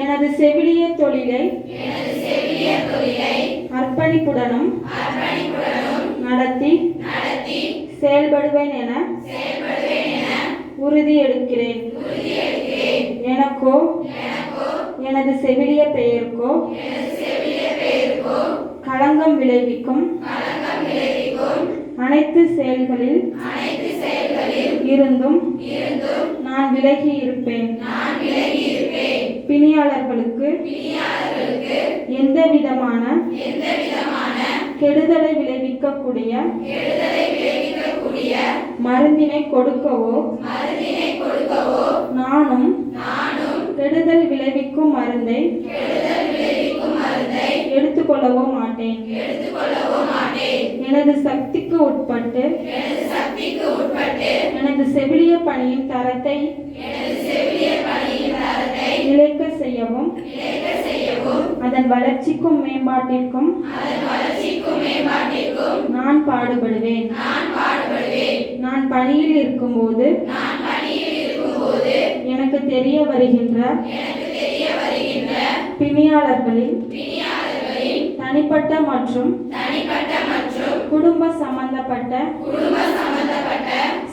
எனது செவிலிய தொழிலை அர்ப்பணிப்புடனும் நடத்தி செயல்படுவேன் என உறுதி எடுக்கிறேன். எனக்கோ எனது செவிலிய பெயருக்கோ களங்கம் விளைவிக்கும் அனைத்து செயல்களில் இருந்தும் நான் விலகி இருப்பேன். பிணியாளர்களுக்கு எந்தவிதமான கெடுதலை விளைவிக்கக்கூடிய மருந்தினை கொடுக்கவோ நானும் கெடுதல் விளைவிக்கும் மருந்தை எடுத்துக்கொள்ளவோ மாட்டேன். எனது சக்திக்கு உட்பட்டு எனது செவிலிய பணியின் தரத்தை நிலைக்க செய்யவும் அதன் வளர்ச்சிக்கும் மேம்பாட்டிற்கும் நான் பாடுபடுவேன். நான் பணியில் இருக்கும்போது எனக்கு தெரிய வருகின்ற பிணியாளர்களின் தனிப்பட்ட மற்றும் குடும்ப சம்பந்தப்பட்ட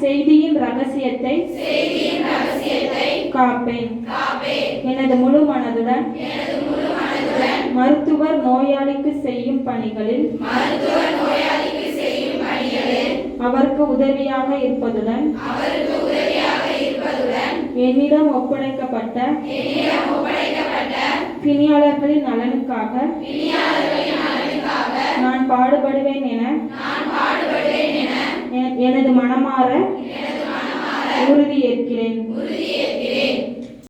செய்தியின் ரகசியத்தை காப்பேன். எனது முழு மனதுடன் மருத்துவர் நோயாளிக்கு செய்யும் பணிகளில் அவருக்கு உதவியாக இருப்பதுடன் என்னிடம் ஒப்படைக்கப்பட்ட பிணியாளர்களின் நலனுக்காக நான் பாடுபடுவேன் என எனது மனமாற உறுதி ஏற்கிறேன்.